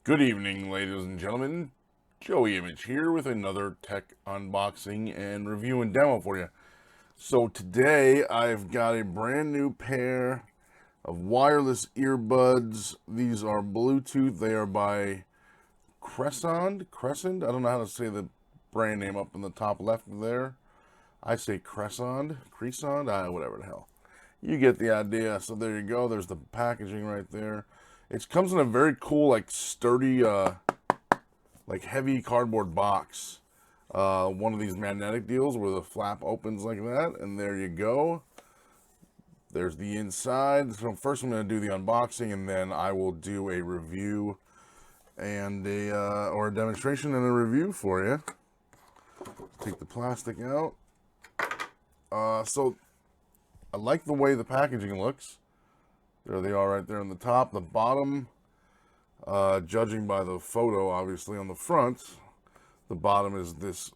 Good evening, ladies and gentlemen. Joey Image here with another tech unboxing and review and demo for you. So today I've got a brand new pair of wireless earbuds. These are Bluetooth. They are by CRESOND. I don't know how to say the brand name up in the top left there. I say CRESOND, whatever the hell. You get the idea. So there you go. There's the packaging right there. It comes in a very cool, like sturdy, like heavy cardboard box. One of these magnetic deals where the flap opens like that, and there you go. There's the inside. So first I'm going to do the unboxing, and then I will do a review and or a demonstration and a review for you. Take the plastic out. So I like the way the packaging looks. There they are right there on the top. The bottom, judging by the photo, obviously, on the front, the bottom is this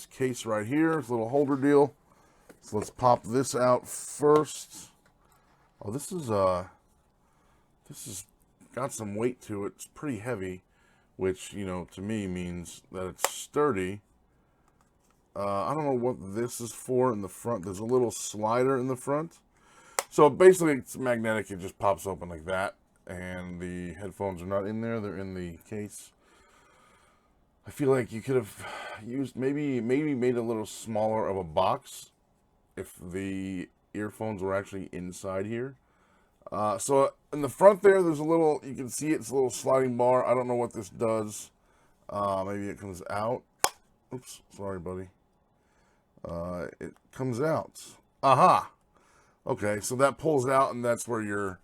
case right here. It's a little holder deal. So let's pop this out first. Oh, this is got some weight to it. It's pretty heavy, which, you know, to me means that it's sturdy. I don't know what this is for in the front. There's a little slider in the front. So basically it's magnetic. It just pops open like that. And the headphones are not in there. They're in the case. I feel like you could have used, maybe made a little smaller of a box if the earphones were actually inside here. So in the front there's a little, you can see it's a little sliding bar. I don't know what this does. Maybe it comes out. Oops, sorry, buddy. It comes out. Aha! Okay, so that pulls out, and that's where your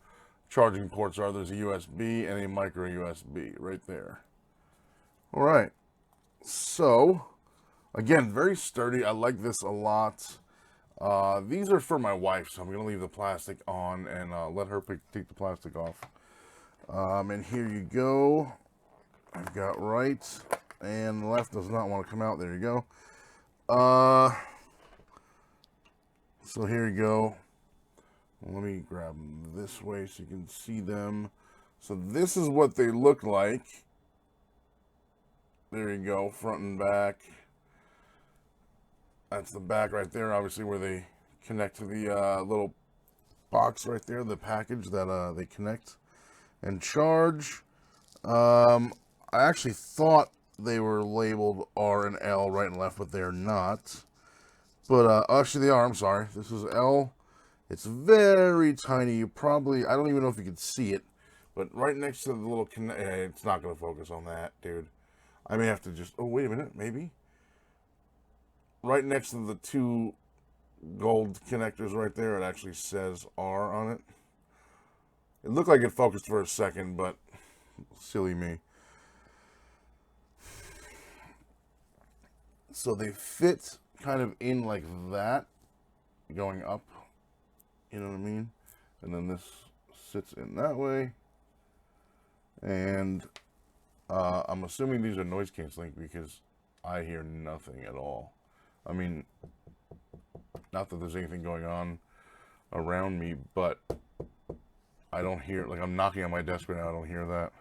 charging ports are. There's a USB and a micro USB right there. All right. So, again, very sturdy. I like this a lot. These are for my wife, so I'm going to leave the plastic on and let her take the plastic off. And here you go. I've got right and left does not want to come out. There you go. So here you go. Let me grab them this way so you can see them. So this is what they look like. There you go, front and back. That's the back right there, obviously, where they connect to the little box right there, the package that they connect and charge. I actually thought they were labeled R and L right and left, but they're not. But actually they are, I'm sorry. This is L. It's very tiny. You probably, I don't even know if you can see it, but right next to the little it's not going to focus on that, dude. I may have to just, oh, wait a minute, maybe. Right next to the two gold connectors right there, it actually says R on it. It looked like it focused for a second, but silly me. So they fit kind of in like that, going up. You know what I mean? And then this sits in that way. And I'm assuming these are noise canceling because I hear nothing at all. I mean, not that there's anything going on around me, but I don't hear, like I'm knocking on my desk right now, I don't hear that.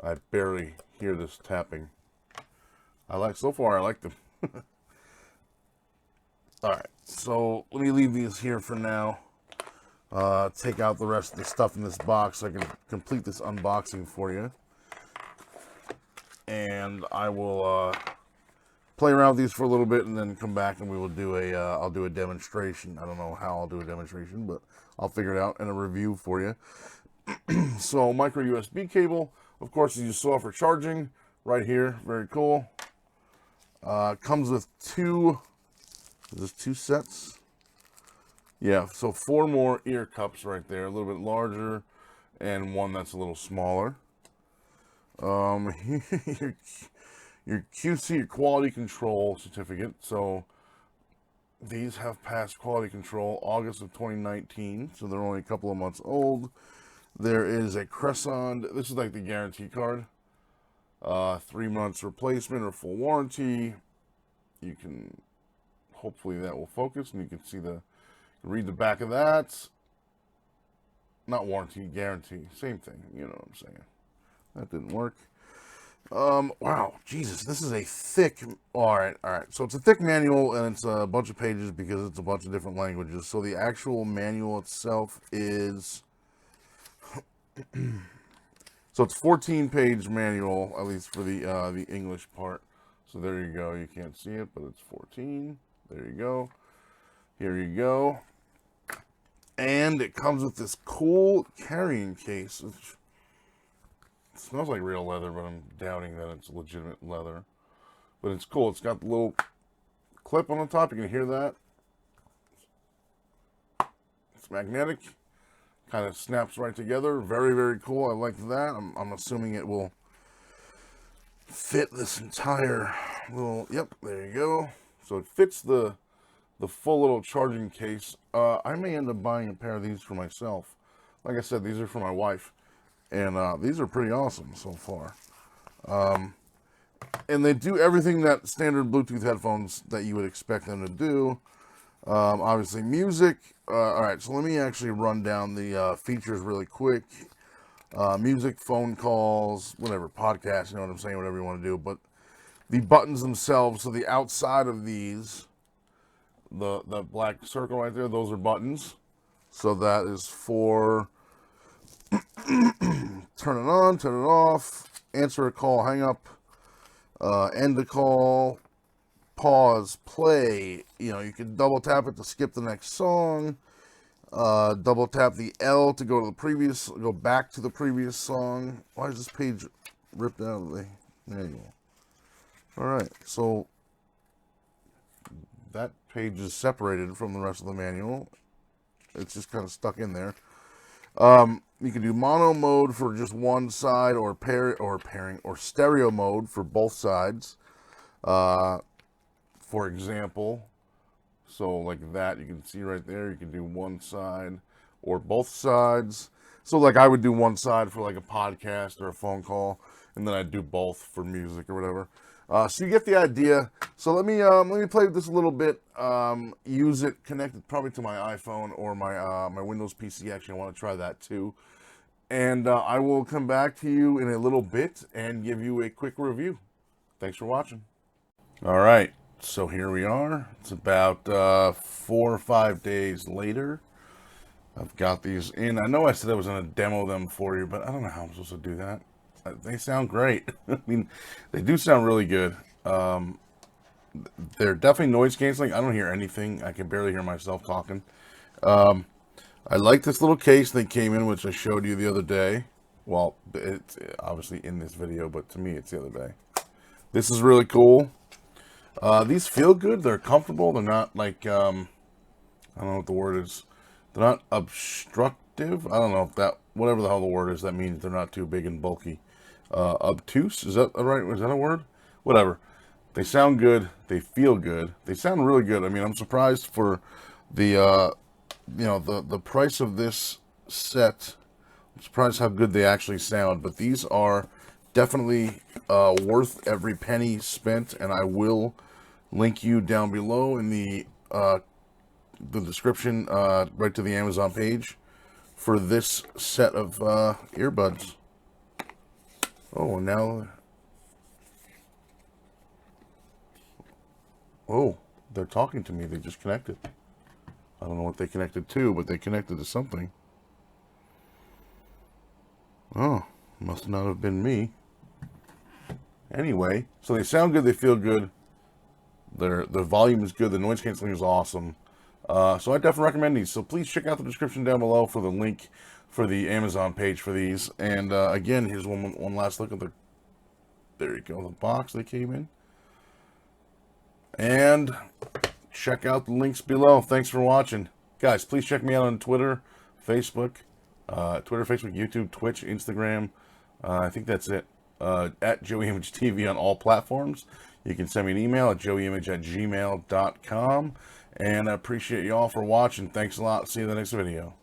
I barely hear this tapping. So far I like them. Alright, so let me leave these here for now. Take out the rest of the stuff in this box so I can complete this unboxing for you. And I will play around with these for a little bit and then come back and we will do I'll do a demonstration. I don't know how I'll do a demonstration, but I'll figure it out and a review for you. So micro USB cable, of course, as you saw, for charging right here. Very cool. Comes with two sets. Yeah, so 4 more ear cups right there, a little bit larger, and one that's a little smaller. Your QC, your quality control certificate. So these have passed quality control August of 2019, so they're only a couple of months old. There is a CRESOND. This is like the guarantee card. 3 months replacement or full warranty. You can, hopefully that will focus, and you can see read the back of that. Not warranty, guarantee, same thing, you know what I'm saying. that didn't work. Wow, Jesus, this is a thick, all right, so it's a thick manual, and it's a bunch of pages because it's a bunch of different languages. So the actual manual itself is, so it's 14-page manual, at least for the English part. So there you go, you can't see it, but it's 14, there you go, here you go. And it comes with this cool carrying case, which it smells like real leather, but I'm doubting that it's legitimate leather. But it's cool. It's got the little clip on the top. You can hear that. It's magnetic. Kind of snaps right together. Very, very cool. I like that. I'm assuming it will fit this entire little... Yep, there you go. So it fits the full little charging case. I may end up buying a pair of these for myself. Like I said, these are for my wife. And these are pretty awesome so far. And they do everything that standard Bluetooth headphones that you would expect them to do. Obviously music. Alright, so let me actually run down the features really quick. Music, phone calls, whatever, podcasts, you know what I'm saying, whatever you want to do. But the buttons themselves, so the outside of these, the black circle right there, those are buttons. So that is for... turn it on, turn it off, answer a call, hang up, end the call, pause, play. You know, you can double tap it to skip the next song, double tap the L to go back to the previous song. Why is this page ripped out of the manual? Alright, so that page is separated from the rest of the manual. It's just kind of stuck in there. You can do mono mode for just one side, or pairing, or stereo mode for both sides. For example, so like that, you can see right there, you can do one side or both sides. So like I would do one side for like a podcast or a phone call, and then I'd do both for music or whatever. So you get the idea. So let me play with this a little bit. Use it connected probably to my iPhone or my Windows PC. Actually, I want to try that too. And I will come back to you in a little bit and give you a quick review. Thanks for watching. All right, so here we are. It's about 4 or 5 days later. I've got these in. I know I said I was going to demo them for you, but I don't know how I'm supposed to do that. They sound great. I mean, they do sound really good. They're definitely noise canceling. I don't hear anything. I can barely hear myself talking. I like this little case they came in, which I showed you the other day. Well, it's obviously in this video, but to me, it's the other day. This is really cool. These feel good. They're comfortable. They're not like, I don't know what the word is. They're not obstructive. I don't know if that, whatever the hell the word is, that means they're not too big and bulky. Obtuse, is that right? Is that a word? Whatever. They sound good. They feel good. They sound really good. I mean, I'm surprised for the, you know, the price of this set. I'm surprised how good they actually sound. But these are definitely worth every penny spent, and I will link you down below in the description, right to the Amazon page for this set of earbuds. Oh, now, oh, they're talking to me. They just connected. I don't know what they connected to, but they connected to something. Oh, must not have been me. Anyway, so they sound good. They feel good. The volume is good. The noise canceling is awesome. So I definitely recommend these. So please check out the description down below for the link for the Amazon page for these. And again, here's one last look at the, there you go, the box they came in. And check out the links below. Thanks for watching. Guys, please check me out on Twitter, Facebook, YouTube, Twitch, Instagram. I think that's it. At JoeyImageTV on all platforms. You can send me an email at joeyimage@gmail.com. And I appreciate you all for watching. Thanks a lot. See you in the next video.